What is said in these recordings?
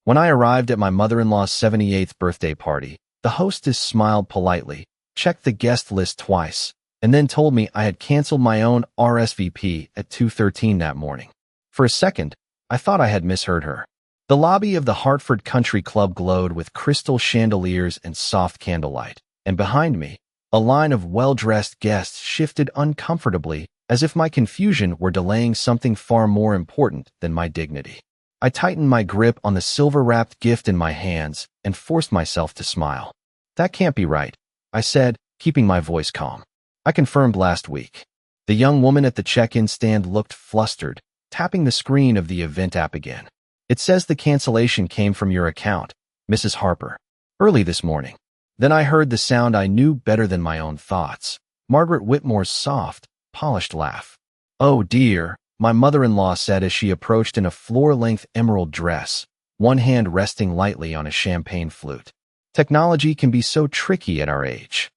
When I arrived at my mother-in-law's 78th birthday party, the hostess smiled politely, checked the guest list twice, and then told me I had canceled my own RSVP at 2:13 that morning. For a second, I thought I had misheard her. The lobby of the Hartford Country Club glowed with crystal chandeliers and soft candlelight, and behind me, a line of well-dressed guests shifted uncomfortably as if my confusion were delaying something far more important than my dignity. I tightened my grip on the silver-wrapped gift in my hands and forced myself to smile. "That can't be right," I said, keeping my voice calm. "I confirmed last week." The young woman at the check-in stand looked flustered, tapping the screen of the event app again. "It says the cancellation came from your account, Mrs. Harper. Early this morning." Then I heard the sound I knew better than my own thoughts. Margaret Whitmore's soft, polished laugh. "Oh dear," my mother-in-law said as she approached in a floor-length emerald dress, one hand resting lightly on a champagne flute. "Technology can be so tricky at our age."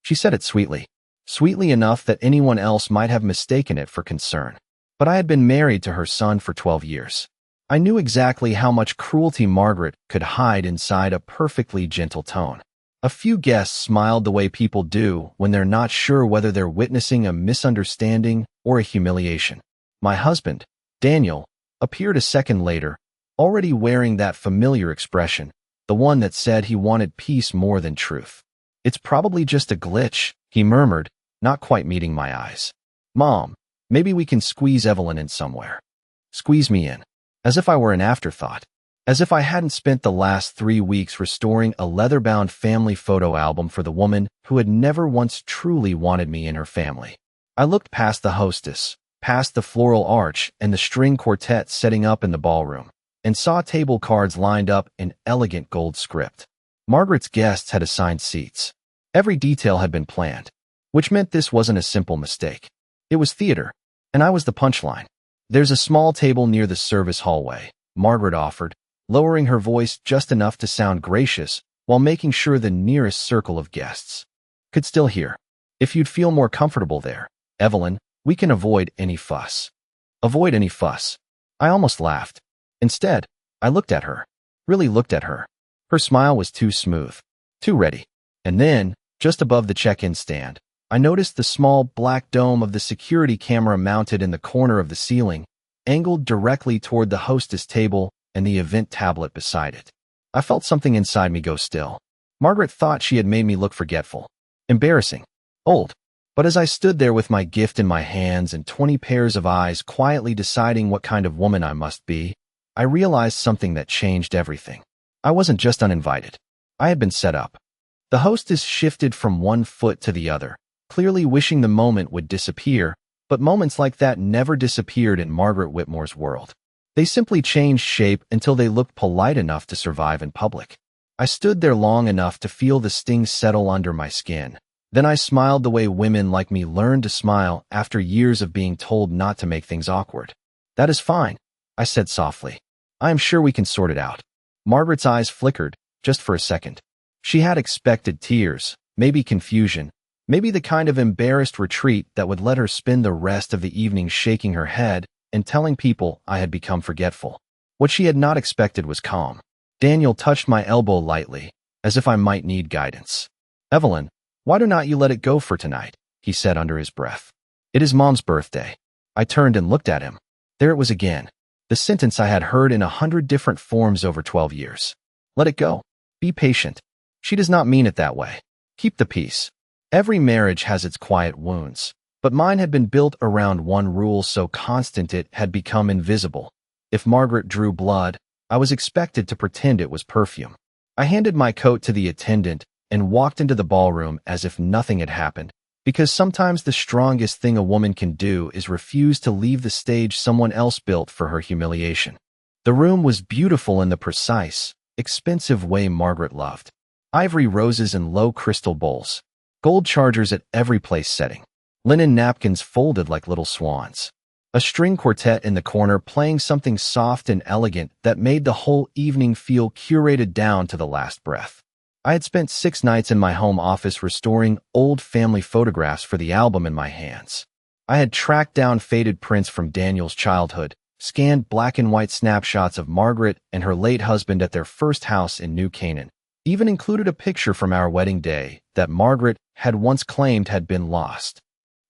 She said it sweetly. Sweetly enough that anyone else might have mistaken it for concern. But I had been married to her son for 12 years. I knew exactly how much cruelty Margaret could hide inside a perfectly gentle tone. A few guests smiled the way people do when they're not sure whether they're witnessing a misunderstanding or a humiliation. My husband, Daniel, appeared a second later, already wearing that familiar expression, the one that said he wanted peace more than truth. "It's probably just a glitch," he murmured, not quite meeting my eyes. "Mom, maybe we can squeeze Evelyn in somewhere." Squeeze me in. As if I were an afterthought. As if I hadn't spent the last 3 weeks restoring a leather-bound family photo album for the woman who had never once truly wanted me in her family. I looked past the hostess, past the floral arch and the string quartet setting up in the ballroom, and saw table cards lined up in elegant gold script. Margaret's guests had assigned seats. Every detail had been planned, which meant this wasn't a simple mistake. It was theater, and I was the punchline. "There's a small table near the service hallway," Margaret offered, lowering her voice just enough to sound gracious while making sure the nearest circle of guests could still hear. "If you'd feel more comfortable there, Evelyn, we can avoid any fuss." Avoid any fuss. I almost laughed. Instead, I looked at her. Really looked at her. Her smile was too smooth. Too ready. And then, just above the check-in stand, I noticed the small black dome of the security camera mounted in the corner of the ceiling, angled directly toward the hostess table and the event tablet beside it. I felt something inside me go still. Margaret thought she had made me look forgetful, embarrassing, old. But as I stood there with my gift in my hands and 20 pairs of eyes quietly deciding what kind of woman I must be, I realized something that changed everything. I wasn't just uninvited. I had been set up. The hostess shifted from one foot to the other, clearly wishing the moment would disappear, but moments like that never disappeared in Margaret Whitmore's world. They simply changed shape until they looked polite enough to survive in public. I stood there long enough to feel the sting settle under my skin. Then I smiled the way women like me learn to smile after years of being told not to make things awkward. "That is fine," I said softly. "I am sure we can sort it out." Margaret's eyes flickered, just for a second. She had expected tears, maybe confusion, maybe the kind of embarrassed retreat that would let her spend the rest of the evening shaking her head and telling people I had become forgetful. What she had not expected was calm. Daniel touched my elbow lightly, as if I might need guidance. "Evelyn, why do not you let it go for tonight?" he said under his breath. "It is Mom's birthday." I turned and looked at him. There it was again, the sentence I had heard in 100 different forms over 12 years. "Let it go. Be patient. She does not mean it that way. Keep the peace." Every marriage has its quiet wounds, but mine had been built around one rule so constant it had become invisible. If Margaret drew blood, I was expected to pretend it was perfume. I handed my coat to the attendant and walked into the ballroom as if nothing had happened, because sometimes the strongest thing a woman can do is refuse to leave the stage someone else built for her humiliation. The room was beautiful in the precise, expensive way Margaret loved. Ivory roses in low crystal bowls, gold chargers at every place setting, linen napkins folded like little swans. A string quartet in the corner playing something soft and elegant that made the whole evening feel curated down to the last breath. I had spent 6 nights in my home office restoring old family photographs for the album in my hands. I had tracked down faded prints from Daniel's childhood, scanned black and white snapshots of Margaret and her late husband at their first house in New Canaan, even included a picture from our wedding day that Margaret had once claimed had been lost.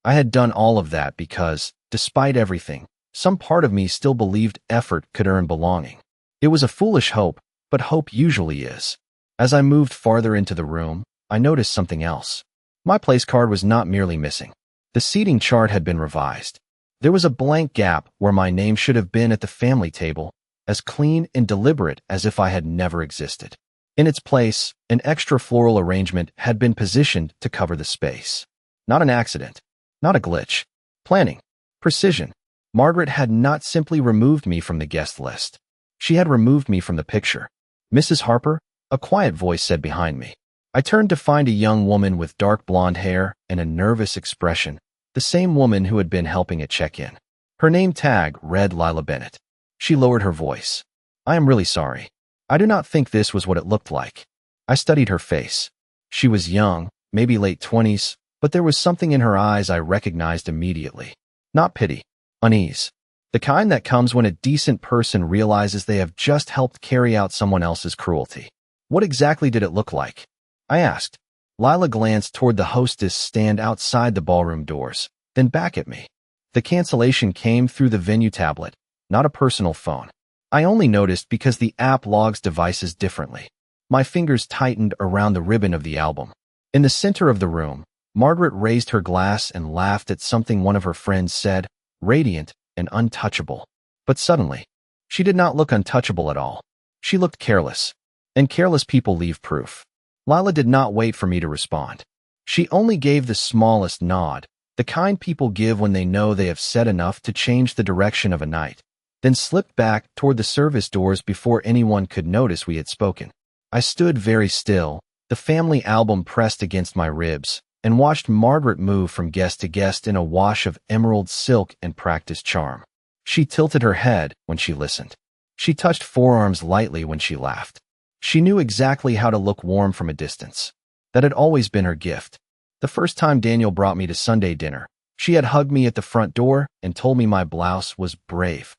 I had done all of that because, despite everything, some part of me still believed effort could earn belonging. It was a foolish hope, but hope usually is. As I moved farther into the room, I noticed something else. My place card was not merely missing. The seating chart had been revised. There was a blank gap where my name should have been at the family table, as clean and deliberate as if I had never existed. In its place, an extra floral arrangement had been positioned to cover the space. Not an accident. Not a glitch. Planning. Precision. Margaret had not simply removed me from the guest list. She had removed me from the picture. "Mrs. Harper?" a quiet voice said behind me. I turned to find a young woman with dark blonde hair and a nervous expression, the same woman who had been helping at check-in. Her name tag read Lila Bennett. She lowered her voice. "I am really sorry. I do not think this was what it looked like." I studied her face. She was young, maybe late 20s, but there was something in her eyes I recognized immediately. Not pity. Unease. The kind that comes when a decent person realizes they have just helped carry out someone else's cruelty. "What exactly did it look like?" I asked. Lila glanced toward the hostess stand outside the ballroom doors, then back at me. The cancellation came through the venue tablet, not a personal phone. I only noticed because the app logs devices differently. My fingers tightened around the ribbon of the album. In the center of the room, Margaret raised her glass and laughed at something one of her friends said, radiant and untouchable. But suddenly, she did not look untouchable at all. She looked careless. And careless people leave proof. Lila did not wait for me to respond. She only gave the smallest nod, the kind people give when they know they have said enough to change the direction of a night, then slipped back toward the service doors before anyone could notice we had spoken. I stood very still, the family album pressed against my ribs, and watched Margaret move from guest to guest in a wash of emerald silk and practiced charm. She tilted her head when she listened. She touched forearms lightly when she laughed. She knew exactly how to look warm from a distance. That had always been her gift. The first time Daniel brought me to Sunday dinner, she had hugged me at the front door and told me my blouse was brave.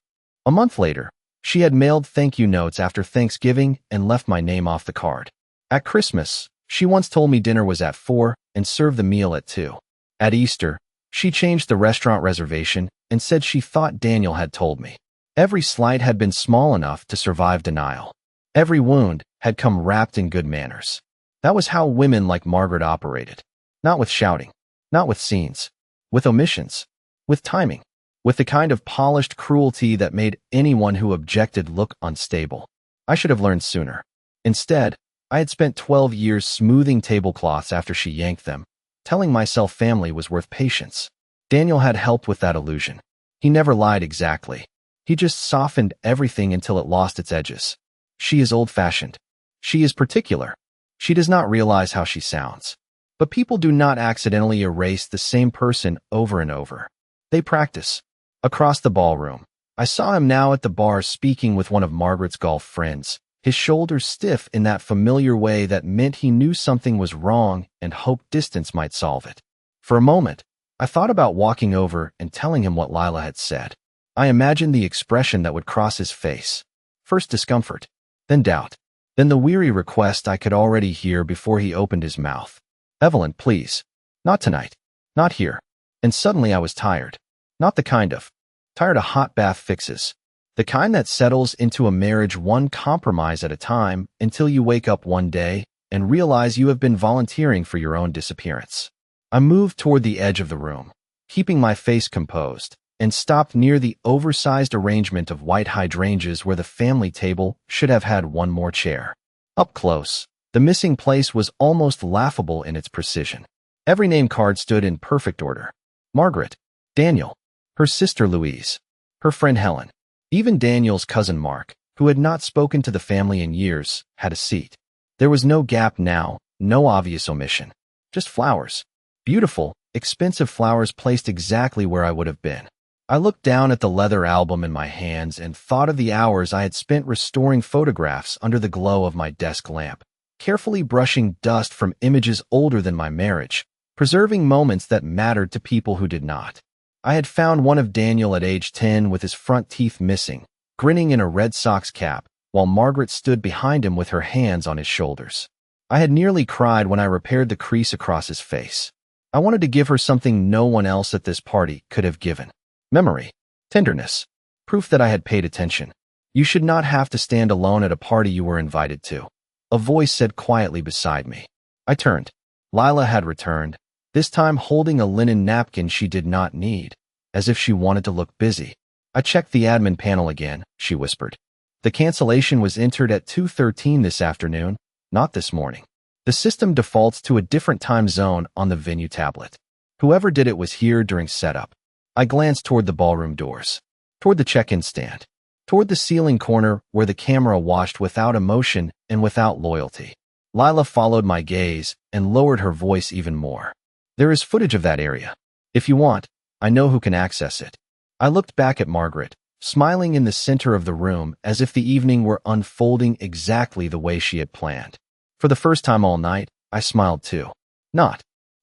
A month later, she had mailed thank you notes after Thanksgiving and left my name off the card. At Christmas, she once told me dinner was at 4 and served the meal at 2. At Easter, she changed the restaurant reservation and said she thought Daniel had told me. Every slight had been small enough to survive denial. Every wound had come wrapped in good manners. That was how women like Margaret operated. Not with shouting, not with scenes, with omissions, with timing, with the kind of polished cruelty that made anyone who objected look unstable. I should have learned sooner. Instead, I had spent 12 years smoothing tablecloths after she yanked them, telling myself family was worth patience. Daniel had helped with that illusion. He never lied exactly. He just softened everything until it lost its edges. She is old-fashioned. She is particular. She does not realize how she sounds. But people do not accidentally erase the same person over and over. They practice. Across the ballroom, I saw him now at the bar speaking with one of Margaret's golf friends, his shoulders stiff in that familiar way that meant he knew something was wrong and hoped distance might solve it. For a moment, I thought about walking over and telling him what Lila had said. I imagined the expression that would cross his face. First discomfort, then doubt, then the weary request I could already hear before he opened his mouth. "Evelyn, please. Not tonight. Not here." And suddenly I was tired. Not the kind of tired of hot bath fixes. The kind that settles into a marriage one compromise at a time until you wake up one day and realize you have been volunteering for your own disappearance. I moved toward the edge of the room, keeping my face composed, and stopped near the oversized arrangement of white hydrangeas where the family table should have had one more chair. Up close, the missing place was almost laughable in its precision. Every name card stood in perfect order. Margaret, Daniel, her sister Louise, her friend Helen. Even Daniel's cousin Mark, who had not spoken to the family in years, had a seat. There was no gap now, no obvious omission. Just flowers. Beautiful, expensive flowers placed exactly where I would have been. I looked down at the leather album in my hands and thought of the hours I had spent restoring photographs under the glow of my desk lamp, carefully brushing dust from images older than my marriage, preserving moments that mattered to people who did not. I had found one of Daniel at age 10 with his front teeth missing, grinning in a Red Sox cap, while Margaret stood behind him with her hands on his shoulders. I had nearly cried when I repaired the crease across his face. I wanted to give her something no one else at this party could have given. Memory. Tenderness. Proof that I had paid attention. You should not have to stand alone at a party you were invited to. A voice said quietly beside me. I turned. Lila had returned, this time holding a linen napkin she did not need, as if she wanted to look busy. I checked the admin panel again, she whispered. The cancellation was entered at 2:13 this afternoon, not this morning. The system defaults to a different time zone on the venue tablet. Whoever did it was here during setup. I glanced toward the ballroom doors, toward the check-in stand, toward the ceiling corner where the camera watched without emotion and without loyalty. Lila followed my gaze and lowered her voice even more. There is footage of that area. If you want, I know who can access it. I looked back at Margaret, smiling in the center of the room as if the evening were unfolding exactly the way she had planned. For the first time all night, I smiled too. Not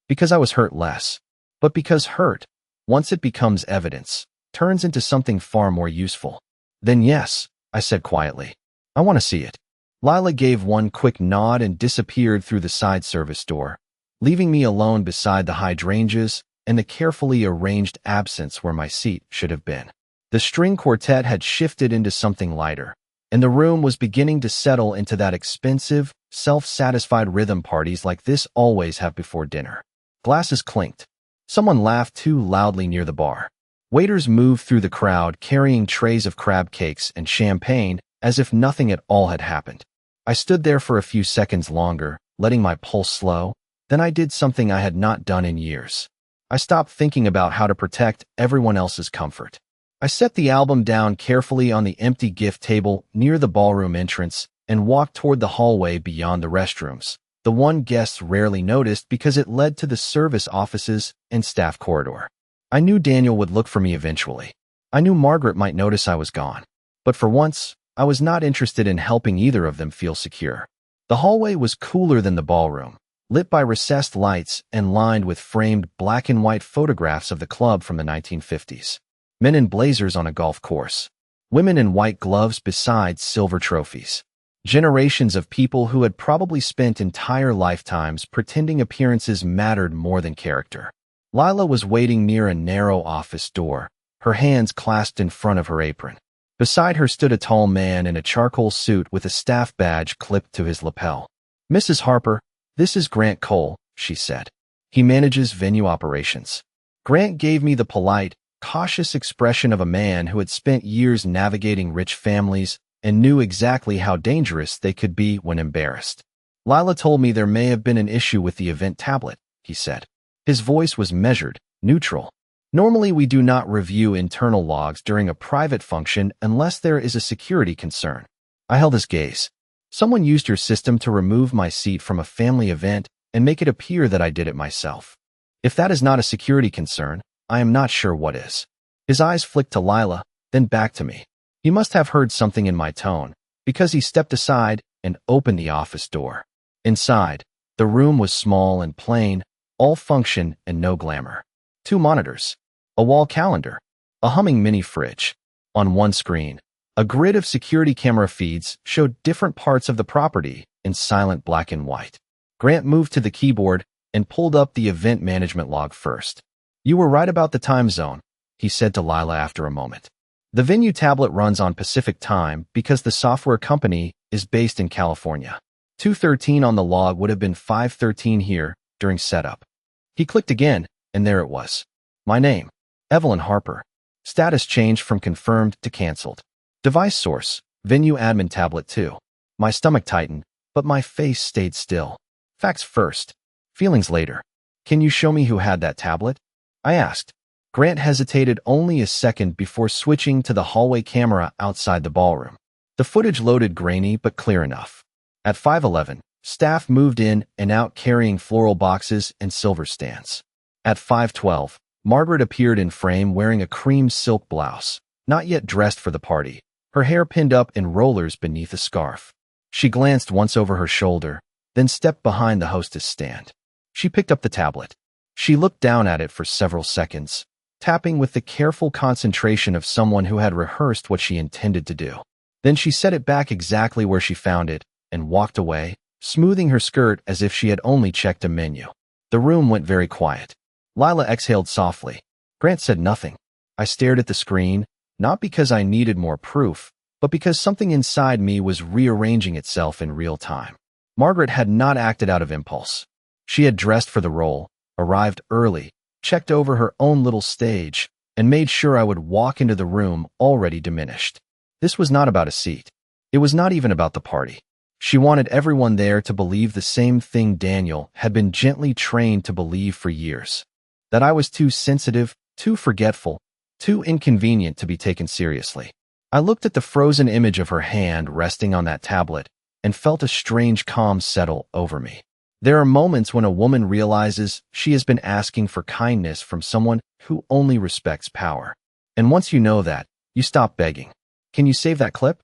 because I was hurt less, but because hurt, once it becomes evidence, turns into something far more useful. Then yes, I said quietly. I want to see it. Lila gave one quick nod and disappeared through the side service door, leaving me alone beside the hydrangeas and the carefully arranged absinthe where my seat should have been. The string quartet had shifted into something lighter, and the room was beginning to settle into that expensive, self-satisfied rhythm parties like this always have before dinner. Glasses clinked. Someone laughed too loudly near the bar. Waiters moved through the crowd carrying trays of crab cakes and champagne as if nothing at all had happened. I stood there for a few seconds longer, letting my pulse slow. Then I did something I had not done in years. I stopped thinking about how to protect everyone else's comfort. I set the album down carefully on the empty gift table near the ballroom entrance and walked toward the hallway beyond the restrooms, the one guests rarely noticed because it led to the service offices and staff corridor. I knew Daniel would look for me eventually. I knew Margaret might notice I was gone. But for once, I was not interested in helping either of them feel secure. The hallway was cooler than the ballroom, lit by recessed lights and lined with framed black and white photographs of the club from the 1950s. Men in blazers on a golf course. Women in white gloves beside silver trophies. Generations of people who had probably spent entire lifetimes pretending appearances mattered more than character. Lila was waiting near a narrow office door, her hands clasped in front of her apron. Beside her stood a tall man in a charcoal suit with a staff badge clipped to his lapel. "Mrs. Harper, this is Grant Cole," she said. "He manages venue operations." Grant gave me the polite, cautious expression of a man who had spent years navigating rich families and knew exactly how dangerous they could be when embarrassed. "Lila told me there may have been an issue with the event tablet," he said. His voice was measured, neutral. "Normally we do not review internal logs during a private function unless there is a security concern." I held his gaze. "Someone used your system to remove my seat from a family event and make it appear that I did it myself. If that is not a security concern, I am not sure what is." His eyes flicked to Lila, then back to me. He must have heard something in my tone, because he stepped aside and opened the office door. Inside, the room was small and plain, all function and no glamour. 2 monitors, a wall calendar, a humming mini fridge. On one screen, a grid of security camera feeds showed different parts of the property in silent black and white. Grant moved to the keyboard and pulled up the event management log first. "You were right about the time zone," he said to Lila after a moment. "The venue tablet runs on Pacific time because the software company is based in California. 2:13 on the log would have been 5:13 here during setup." He clicked again, and there it was. My name, Evelyn Harper. Status changed from confirmed to canceled. Device source, venue admin tablet 2. My stomach tightened, but my face stayed still. Facts first, feelings later. "Can you show me who had that tablet?" I asked. Grant hesitated only a second before switching to the hallway camera outside the ballroom. The footage loaded grainy but clear enough. At 5:11, staff moved in and out carrying floral boxes and silver stands. At 5:12, Margaret appeared in frame wearing a cream silk blouse, not yet dressed for the party, her hair pinned up in rollers beneath a scarf. She glanced once over her shoulder, then stepped behind the hostess stand. She picked up the tablet. She looked down at it for several seconds, tapping with the careful concentration of someone who had rehearsed what she intended to do. Then she set it back exactly where she found it and walked away, smoothing her skirt as if she had only checked a menu. The room went very quiet. Lila exhaled softly. Grant said nothing. I stared at the screen, not because I needed more proof, but because something inside me was rearranging itself in real time. Margaret had not acted out of impulse. She had dressed for the role, arrived early, checked over her own little stage, and made sure I would walk into the room already diminished. This was not about a seat. It was not even about the party. She wanted everyone there to believe the same thing Daniel had been gently trained to believe for years. That I was too sensitive, too forgetful, too inconvenient to be taken seriously. I looked at the frozen image of her hand resting on that tablet and felt a strange calm settle over me. There are moments when a woman realizes she has been asking for kindness from someone who only respects power. And once you know that, you stop begging. Can you save that clip?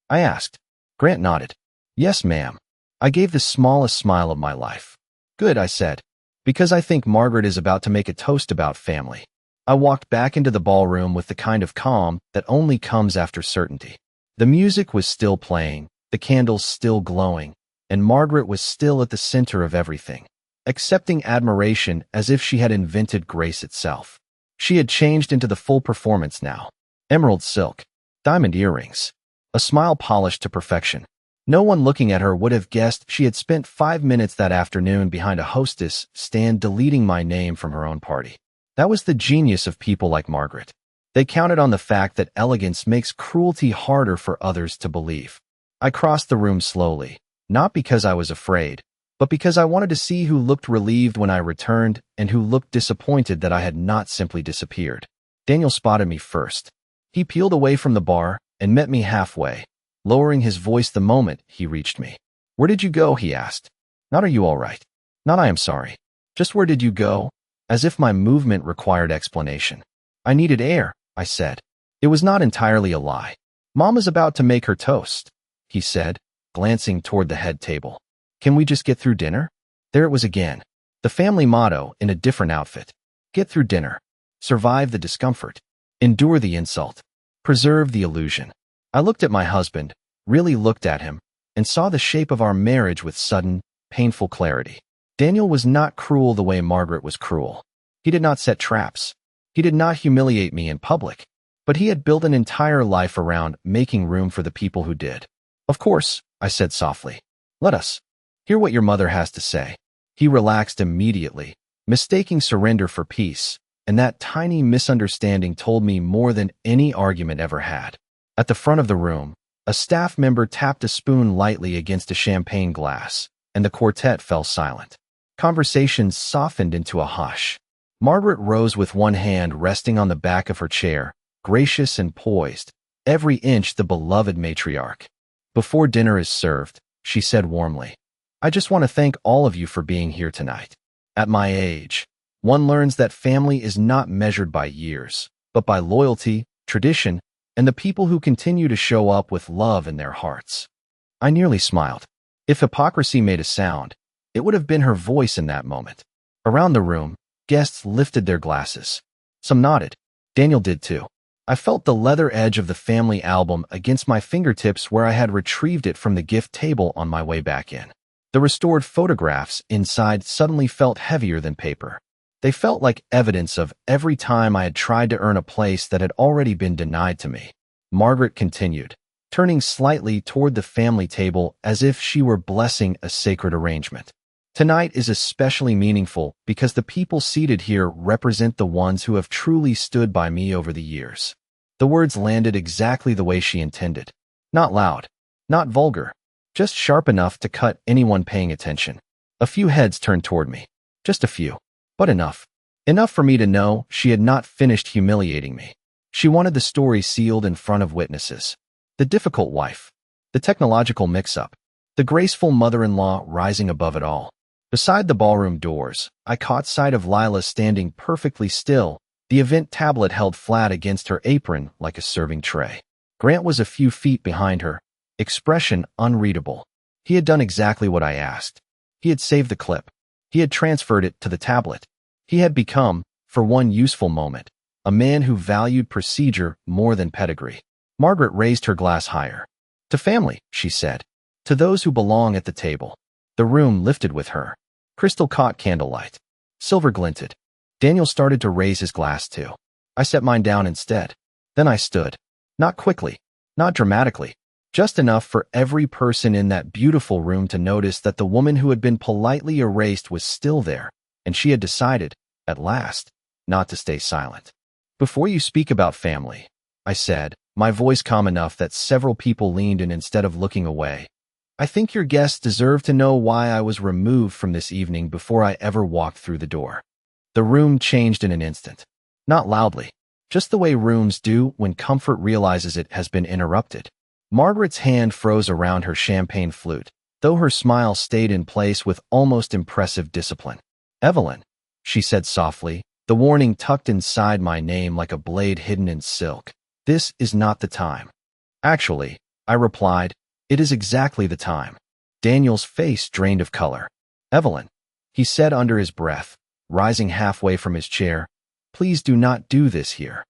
I asked. Grant nodded. Yes, ma'am. I gave the smallest smile of my life. Good, I said, because I think Margaret is about to make a toast about family. I walked back into the ballroom with the kind of calm that only comes after certainty. The music was still playing, the candles still glowing, and Margaret was still at the center of everything, accepting admiration as if she had invented grace itself. She had changed into the full performance now. Emerald silk, diamond earrings, a smile polished to perfection. No one looking at her would have guessed she had spent 5 minutes that afternoon behind a hostess stand deleting my name from her own party. That was the genius of people like Margaret. They counted on the fact that elegance makes cruelty harder for others to believe. I crossed the room slowly, not because I was afraid, but because I wanted to see who looked relieved when I returned and who looked disappointed that I had not simply disappeared. Daniel spotted me first. He peeled away from the bar and met me halfway, lowering his voice the moment he reached me. Where did you go? He asked. Not are you all right? Not I am sorry. Just where did you go? As if my movement required explanation. I needed air, I said. It was not entirely a lie. Mama's about to make her toast, he said, glancing toward the head table. Can we just get through dinner? There it was again. The family motto in a different outfit. Get through dinner. Survive the discomfort. Endure the insult. Preserve the illusion. I looked at my husband, really looked at him, and saw the shape of our marriage with sudden, painful clarity. Daniel was not cruel the way Margaret was cruel. He did not set traps. He did not humiliate me in public, but he had built an entire life around making room for the people who did. Of course, I said softly. Let us hear what your mother has to say. He relaxed immediately, mistaking surrender for peace, and that tiny misunderstanding told me more than any argument ever had. At the front of the room, a staff member tapped a spoon lightly against a champagne glass, and the quartet fell silent. Conversations softened into a hush. Margaret rose with one hand resting on the back of her chair, gracious and poised, every inch the beloved matriarch. Before dinner is served, she said warmly, I just want to thank all of you for being here tonight. At my age, one learns that family is not measured by years, but by loyalty, tradition, and the people who continue to show up with love in their hearts. I nearly smiled. If hypocrisy made a sound, it would have been her voice in that moment. Around the room, guests lifted their glasses. Some nodded. Daniel did too. I felt the leather edge of the family album against my fingertips where I had retrieved it from the gift table on my way back in. The restored photographs inside suddenly felt heavier than paper. They felt like evidence of every time I had tried to earn a place that had already been denied to me. Margaret continued, turning slightly toward the family table as if she were blessing a sacred arrangement. Tonight is especially meaningful because the people seated here represent the ones who have truly stood by me over the years. The words landed exactly the way she intended. Not loud, not vulgar, just sharp enough to cut anyone paying attention. A few heads turned toward me. Just a few. But enough. Enough for me to know she had not finished humiliating me. She wanted the story sealed in front of witnesses. The difficult wife. The technological mix-up. The graceful mother-in-law rising above it all. Beside the ballroom doors, I caught sight of Lila standing perfectly still, the event tablet held flat against her apron like a serving tray. Grant was a few feet behind her, expression unreadable. He had done exactly what I asked. He had saved the clip. He had transferred it to the tablet. He had become, for one useful moment, a man who valued procedure more than pedigree. Margaret raised her glass higher. To family, she said. To those who belong at the table. The room lifted with her. Crystal caught candlelight. Silver glinted. Daniel started to raise his glass too. I set mine down instead. Then I stood. Not quickly. Not dramatically. Just enough for every person in that beautiful room to notice that the woman who had been politely erased was still there, and she had decided, at last, not to stay silent. Before you speak about family, I said, my voice calm enough that several people leaned in instead of looking away. I think your guests deserve to know why I was removed from this evening before I ever walked through the door. The room changed in an instant. Not loudly, just the way rooms do when comfort realizes it has been interrupted. Margaret's hand froze around her champagne flute, though her smile stayed in place with almost impressive discipline. Evelyn, she said softly, the warning tucked inside my name like a blade hidden in silk. This is not the time. Actually, I replied, it is exactly the time. Daniel's face drained of color. Evelyn, he said under his breath, rising halfway from his chair, please do not do this here.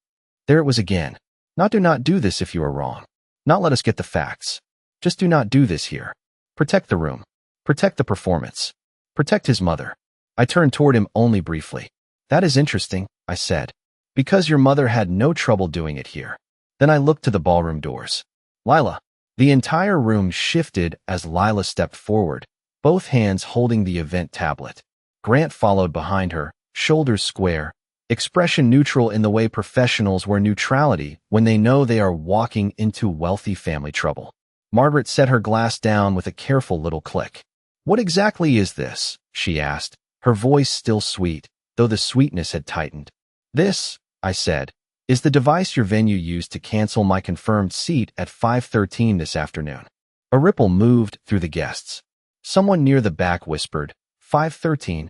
There it was again. Not do not do this if you are wrong. Not let us get the facts. Just do not do this here. Protect the room. Protect the performance. Protect his mother. I turned toward him only briefly. That is interesting, I said. Because your mother had no trouble doing it here. Then I looked to the ballroom doors. Lila. The entire room shifted as Lila stepped forward, both hands holding the event tablet. Grant followed behind her, shoulders square, expression neutral in the way professionals wear neutrality when they know they are walking into wealthy family trouble. Margaret set her glass down with a careful little click. What exactly is this? She asked, her voice still sweet, though the sweetness had tightened. This, I said, is the device your venue used to cancel my confirmed seat at 5:13 this afternoon. A ripple moved through the guests. Someone near the back whispered, 5:13,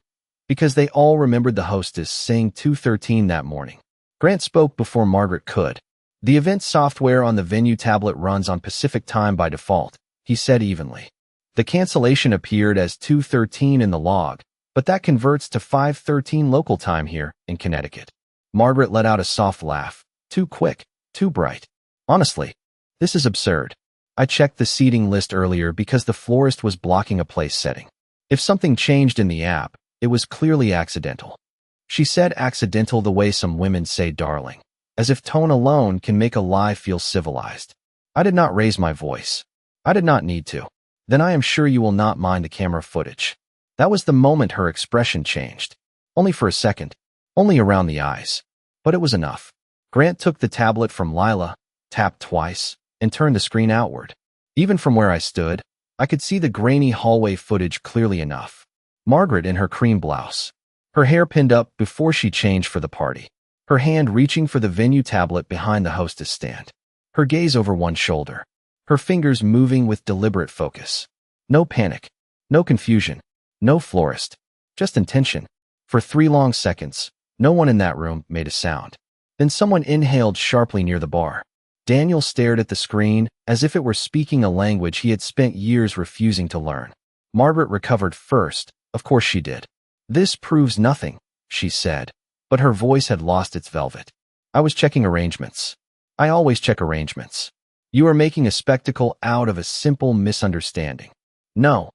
because they all remembered the hostess saying 2:13 that morning. Grant spoke before Margaret could. The event software on the venue tablet runs on Pacific time by default, he said evenly. The cancellation appeared as 2:13 in the log, but that converts to 5:13 local time here in Connecticut. Margaret let out a soft laugh. Too quick, too bright. Honestly, this is absurd. I checked the seating list earlier because the florist was blocking a place setting. If something changed in the app, it was clearly accidental. She said accidental the way some women say darling, as if tone alone can make a lie feel civilized. I did not raise my voice. I did not need to. Then I am sure you will not mind the camera footage. That was the moment her expression changed. Only for a second. Only around the eyes. But it was enough. Grant took the tablet from Lila, tapped twice, and turned the screen outward. Even from where I stood, I could see the grainy hallway footage clearly enough. Margaret in her cream blouse. Her hair pinned up before she changed for the party. Her hand reaching for the venue tablet behind the hostess stand. Her gaze over one shoulder. Her fingers moving with deliberate focus. No panic. No confusion. No florist. Just intention. For 3 long seconds, no one in that room made a sound. Then someone inhaled sharply near the bar. Daniel stared at the screen as if it were speaking a language he had spent years refusing to learn. Margaret recovered first. Of course she did. This proves nothing, she said, but her voice had lost its velvet. I was checking arrangements. I always check arrangements. You are making a spectacle out of a simple misunderstanding. No,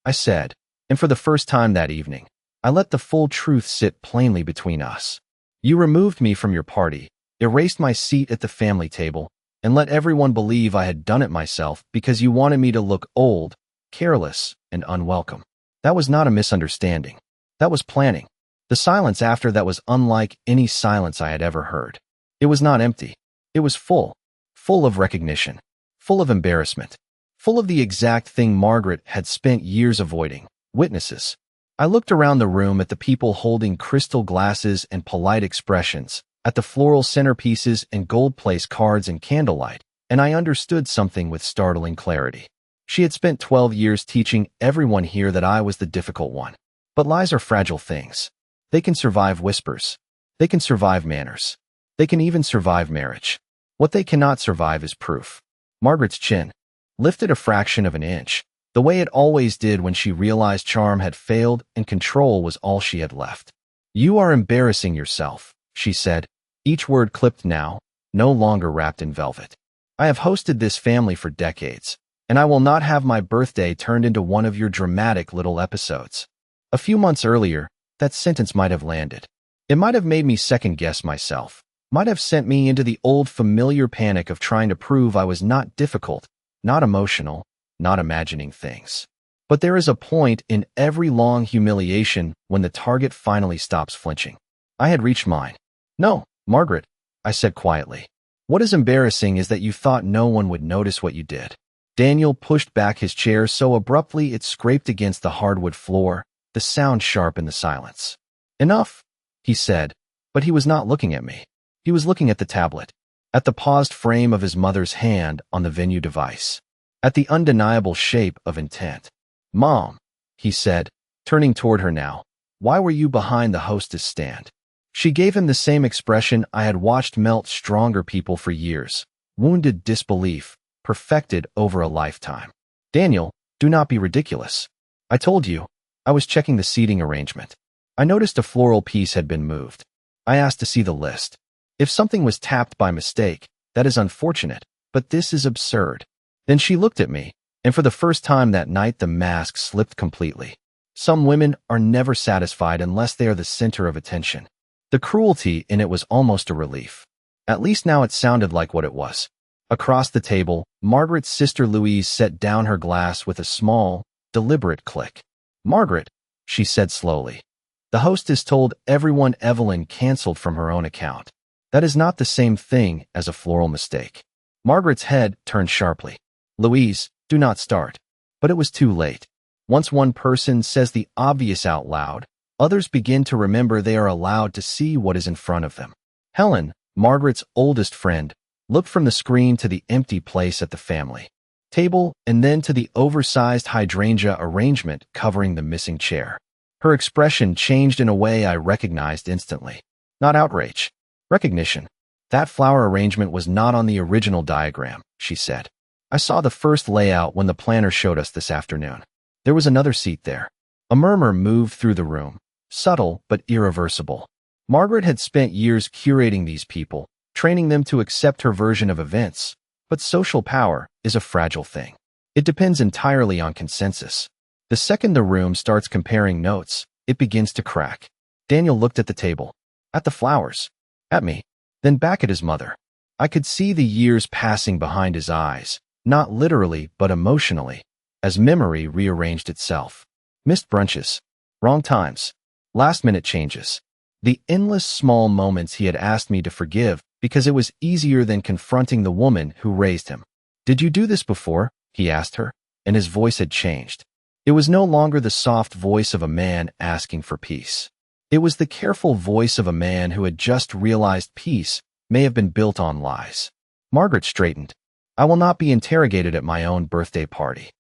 I said, and for the first time that evening, I let the full truth sit plainly between us. You removed me from your party, erased my seat at the family table, and let everyone believe I had done it myself because you wanted me to look old, careless, and unwelcome. That was not a misunderstanding. That was planning. The silence after that was unlike any silence I had ever heard. It was not empty. It was full. Full of recognition. Full of embarrassment. Full of the exact thing Margaret had spent years avoiding. Witnesses. I looked around the room at the people holding crystal glasses and polite expressions, at the floral centerpieces and gold place cards and candlelight, and I understood something with startling clarity. She had spent 12 years teaching everyone here that I was the difficult one. But lies are fragile things. They can survive whispers. They can survive manners. They can even survive marriage. What they cannot survive is proof. Margaret's chin lifted a fraction of an inch, the way it always did when she realized charm had failed and control was all she had left. You are embarrassing yourself, she said, each word clipped now, no longer wrapped in velvet. I have hosted this family for decades, and I will not have my birthday turned into one of your dramatic little episodes. A few months earlier, that sentence might have landed. It might have made me second-guess myself, might have sent me into the old familiar panic of trying to prove I was not difficult, not emotional, not imagining things. But there is a point in every long humiliation when the target finally stops flinching. I had reached mine. "No, Margaret," I said quietly. "What is embarrassing is that you thought no one would notice what you did." Daniel pushed back his chair so abruptly it scraped against the hardwood floor, the sound sharp in the silence. "Enough," he said, but he was not looking at me. He was looking at the tablet, at the paused frame of his mother's hand on the venue device, at the undeniable shape of intent. "Mom," he said, turning toward her now, "why were you behind the hostess stand?" She gave him the same expression I had watched melt stronger people for years, wounded disbelief, perfected over a lifetime. "Daniel, do not be ridiculous. I told you." I was checking the seating arrangement. I noticed a floral piece had been moved. I asked to see the list. If something was tapped by mistake, that is unfortunate, but this is absurd. Then she looked at me, and for the first time that night the mask slipped completely. Some women are never satisfied unless they are the center of attention. The cruelty in it was almost a relief. At least now it sounded like what it was. Across the table, Margaret's sister Louise set down her glass with a small, deliberate click. "Margaret," she said slowly, "the hostess told everyone Evelyn canceled from her own account. That is not the same thing as a floral mistake." Margaret's head turned sharply. "Louise, do not start." But it was too late. Once one person says the obvious out loud, others begin to remember they are allowed to see what is in front of them. Helen, Margaret's oldest friend, looked from the screen to the empty place at the family table and then to the oversized hydrangea arrangement covering the missing chair. Her expression changed in a way I recognized instantly. Not outrage. Recognition. "That flower arrangement was not on the original diagram," she said. "I saw the first layout when the planner showed us this afternoon. There was another seat there." A murmur moved through the room, subtle but irreversible. Margaret had spent years curating these people, training them to accept her version of events, but social power is a fragile thing. It depends entirely on consensus. The second the room starts comparing notes, it begins to crack. Daniel looked at the table, at the flowers, at me, then back at his mother. I could see the years passing behind his eyes, not literally but emotionally, as memory rearranged itself. Missed brunches, wrong times, last-minute changes. The endless small moments he had asked me to forgive because it was easier than confronting the woman who raised him. "Did you do this before?" he asked her, and his voice had changed. It was no longer the soft voice of a man asking for peace. It was the careful voice of a man who had just realized peace may have been built on lies. Margaret straightened. "I will not be interrogated at my own birthday party."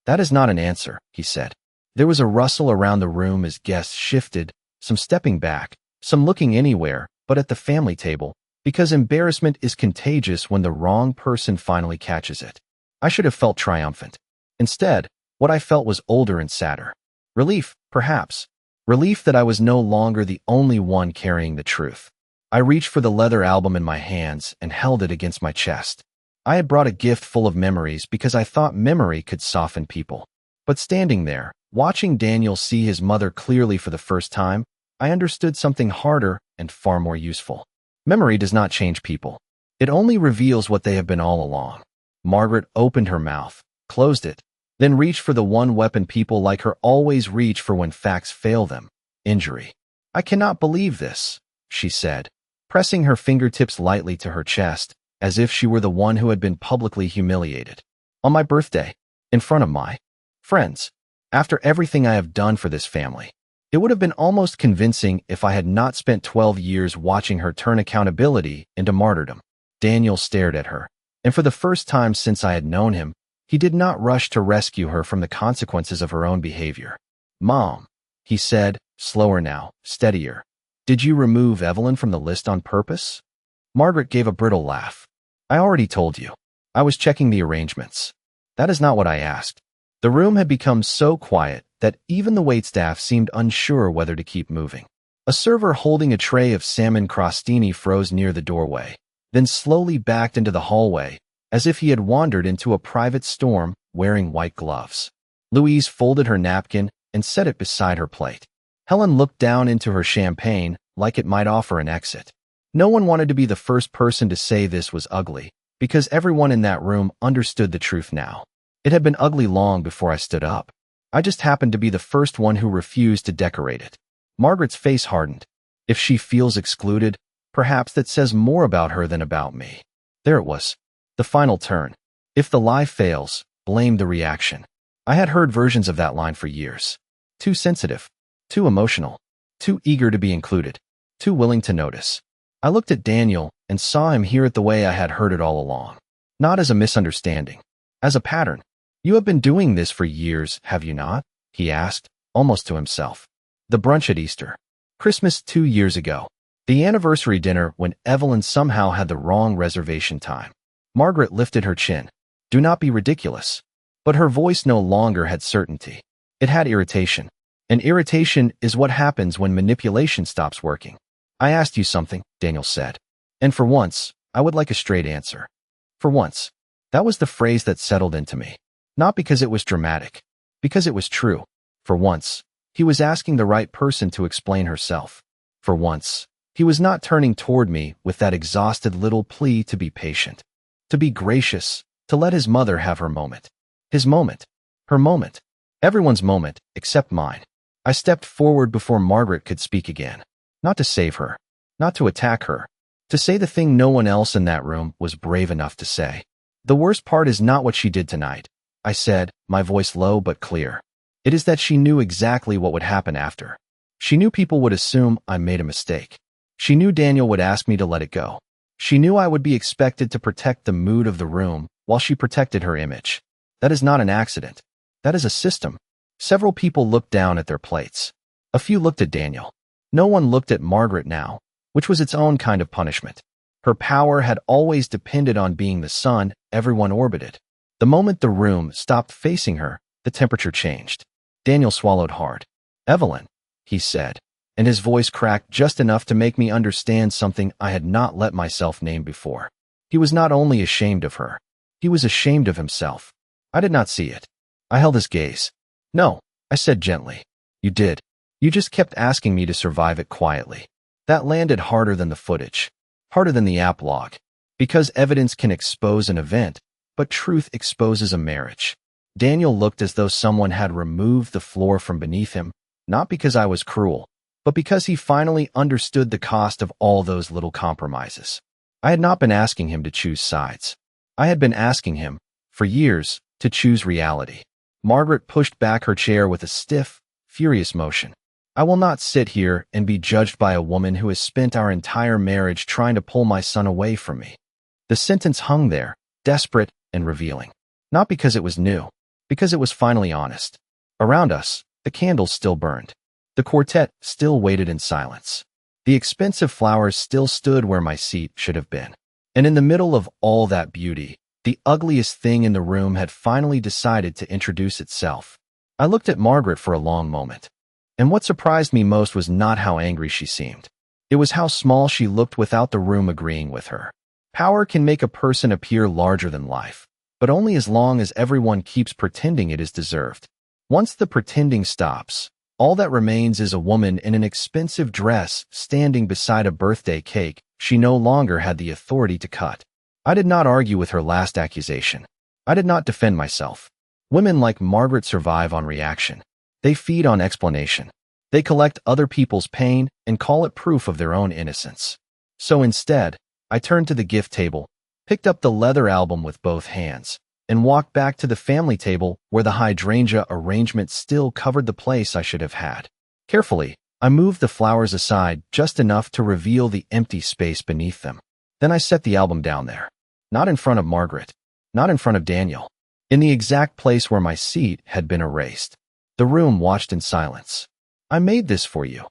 "That is not an answer," he said. There was a rustle around the room as guests shifted, some stepping back, some looking anywhere but at the family table, because embarrassment is contagious when the wrong person finally catches it. I should have felt triumphant. Instead, what I felt was older and sadder. Relief, perhaps. Relief that I was no longer the only one carrying the truth. I reached for the leather album in my hands and held it against my chest. I had brought a gift full of memories because I thought memory could soften people. But standing there, watching Daniel see his mother clearly for the first time, I understood something harder and far more useful. Memory does not change people. It only reveals what they have been all along. Margaret opened her mouth, closed it, then reached for the one weapon people like her always reach for when facts fail them: injury. "I cannot believe this," she said, pressing her fingertips lightly to her chest, as if she were the one who had been publicly humiliated. "On my birthday, in front of my friends, after everything I have done for this family. It would have been almost convincing if I had not spent 12 years watching her turn accountability into martyrdom." Daniel stared at her, and for the first time since I had known him, he did not rush to rescue her from the consequences of her own behavior. "Mom," he said, slower now, steadier, "did you remove Evelyn from the list on purpose?" Margaret gave a brittle laugh. "I already told you. I was checking the arrangements." "That is not what I asked." The room had become so quiet that even the waitstaff seemed unsure whether to keep moving. A server holding a tray of salmon crostini froze near the doorway, then slowly backed into the hallway, as if he had wandered into a private storm wearing white gloves. Louise folded her napkin and set it beside her plate. Helen looked down into her champagne like it might offer an exit. No one wanted to be the first person to say this was ugly, because everyone in that room understood the truth now. It had been ugly long before I stood up. I just happened to be the first one who refused to decorate it. Margaret's face hardened. If she feels excluded, perhaps that says more about her than about me. There it was. The final turn. If the lie fails, blame the reaction. I had heard versions of that line for years. Too sensitive. Too emotional. Too eager to be included. Too willing to notice. I looked at Daniel and saw him hear it the way I had heard it all along. Not as a misunderstanding. As a pattern. You have been doing this for years, have you not? He asked, almost to himself. The brunch at Easter. Christmas 2 years ago. The anniversary dinner when Evelyn somehow had the wrong reservation time. Margaret lifted her chin. Do not be ridiculous. But her voice no longer had certainty. It had irritation. And irritation is what happens when manipulation stops working. I asked you something, Daniel said. And for once, I would like a straight answer. For once. That was the phrase that settled into me. Not because it was dramatic. Because it was true. For once, he was asking the right person to explain herself. For once, he was not turning toward me with that exhausted little plea to be patient. To be gracious. To let his mother have her moment. His moment. Her moment. Everyone's moment, except mine. I stepped forward before Margaret could speak again. Not to save her. Not to attack her. To say the thing no one else in that room was brave enough to say. The worst part is not what she did tonight, I said, my voice low but clear. It is that she knew exactly what would happen after. She knew people would assume I made a mistake. She knew Daniel would ask me to let it go. She knew I would be expected to protect the mood of the room while she protected her image. That is not an accident. That is a system. Several people looked down at their plates. A few looked at Daniel. No one looked at Margaret now, which was its own kind of punishment. Her power had always depended on being the sun everyone orbited. The moment the room stopped facing her, the temperature changed. Daniel swallowed hard. Evelyn, he said, and his voice cracked just enough to make me understand something I had not let myself name before. He was not only ashamed of her. He was ashamed of himself. I did not see it. I held his gaze. No, I said gently. You did. You just kept asking me to survive it quietly. That landed harder than the footage. Harder than the app log. Because evidence can expose an event, but truth exposes a marriage. Daniel looked as though someone had removed the floor from beneath him, not because I was cruel, but because he finally understood the cost of all those little compromises. I had not been asking him to choose sides. I had been asking him, for years, to choose reality. Margaret pushed back her chair with a stiff, furious motion. I will not sit here and be judged by a woman who has spent our entire marriage trying to pull my son away from me. The sentence hung there, desperate and revealing. Not because it was new, because it was finally honest. Around us, the candles still burned. The quartet still waited in silence. The expensive flowers still stood where my seat should have been. And in the middle of all that beauty, the ugliest thing in the room had finally decided to introduce itself. I looked at Margaret for a long moment. And what surprised me most was not how angry she seemed. It was how small she looked without the room agreeing with her. Power can make a person appear larger than life, but only as long as everyone keeps pretending it is deserved. Once the pretending stops, all that remains is a woman in an expensive dress standing beside a birthday cake she no longer had the authority to cut. I did not argue with her last accusation. I did not defend myself. Women like Margaret survive on reaction. They feed on explanation. They collect other people's pain and call it proof of their own innocence. So instead, I turned to the gift table, picked up the leather album with both hands, and walked back to the family table where the hydrangea arrangement still covered the place I should have had. Carefully, I moved the flowers aside just enough to reveal the empty space beneath them. Then I set the album down there. Not in front of Margaret. Not in front of Daniel. In the exact place where my seat had been erased. The room watched in silence. I made this for you,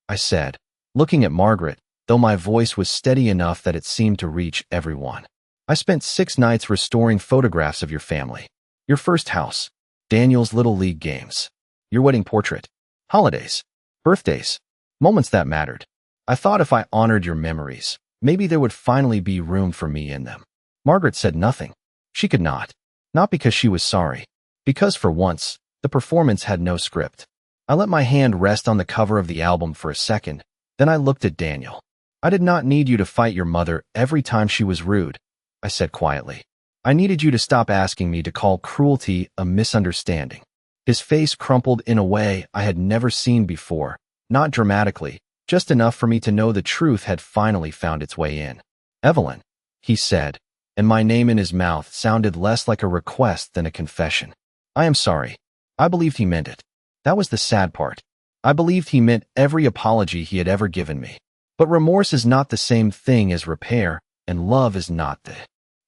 I said, looking at Margaret, though my voice was steady enough that it seemed to reach everyone. I spent 6 nights restoring photographs of your family. Your first house. Daniel's Little League games. Your wedding portrait. Holidays. Birthdays. Moments that mattered. I thought if I honored your memories, maybe there would finally be room for me in them. Margaret said nothing. She could not. Not because she was sorry. Because for once, the performance had no script. I let my hand rest on the cover of the album for a second, then I looked at Daniel. I did not need you to fight your mother every time she was rude, I said quietly. I needed you to stop asking me to call cruelty a misunderstanding. His face crumpled in a way I had never seen before, not dramatically, just enough for me to know the truth had finally found its way in. Evelyn, he said, and my name in his mouth sounded less like a request than a confession. I am sorry. I believed he meant it. That was the sad part. I believed he meant every apology he had ever given me. But remorse is not the same thing as repair, and love is not the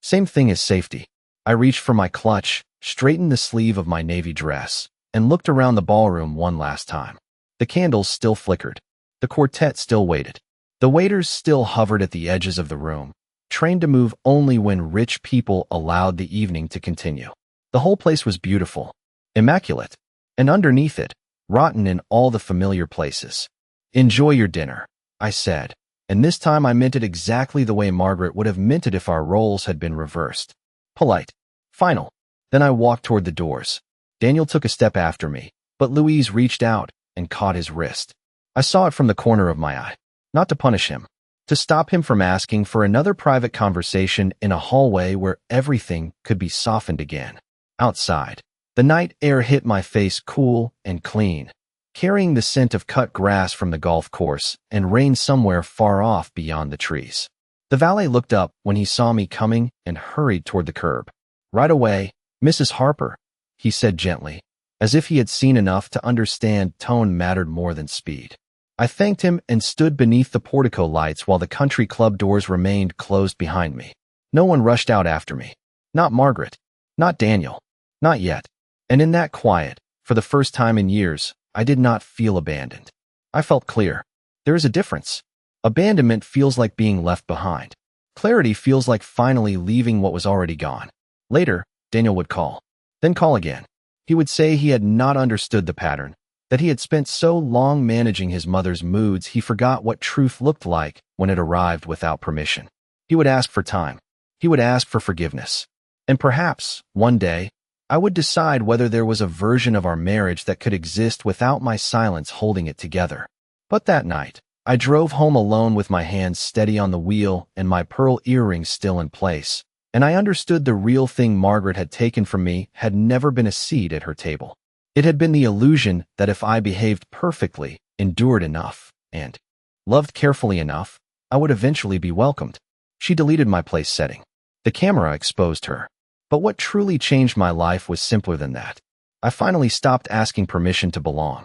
same thing as safety. I reached for my clutch, straightened the sleeve of my navy dress, and looked around the ballroom one last time. The candles still flickered. The quartet still waited. The waiters still hovered at the edges of the room, trained to move only when rich people allowed the evening to continue. The whole place was beautiful, immaculate, and underneath it, rotten in all the familiar places. Enjoy your dinner, I said, and this time I meant it exactly the way Margaret would have meant it if our roles had been reversed. Polite. Final. Then I walked toward the doors. Daniel took a step after me, but Louise reached out and caught his wrist. I saw it from the corner of my eye. Not to punish him. To stop him from asking for another private conversation in a hallway where everything could be softened again. Outside, the night air hit my face cool and clean, carrying the scent of cut grass from the golf course and rain somewhere far off beyond the trees. The valet looked up when he saw me coming and hurried toward the curb. Right away, Mrs. Harper, he said gently, as if he had seen enough to understand tone mattered more than speed. I thanked him and stood beneath the portico lights while the country club doors remained closed behind me. No one rushed out after me. Not Margaret. Not Daniel. Not yet. And in that quiet, for the first time in years, I did not feel abandoned. I felt clear. There is a difference. Abandonment feels like being left behind. Clarity feels like finally leaving what was already gone. Later, Daniel would call. Then call again. He would say he had not understood the pattern, that he had spent so long managing his mother's moods he forgot what truth looked like when it arrived without permission. He would ask for time. He would ask for forgiveness. And perhaps, one day, I would decide whether there was a version of our marriage that could exist without my silence holding it together. But that night, I drove home alone with my hands steady on the wheel and my pearl earrings still in place, and I understood the real thing Margaret had taken from me had never been a seat at her table. It had been the illusion that if I behaved perfectly, endured enough, and loved carefully enough, I would eventually be welcomed. She deleted my place setting. The camera exposed her. But what truly changed my life was simpler than that. I finally stopped asking permission to belong.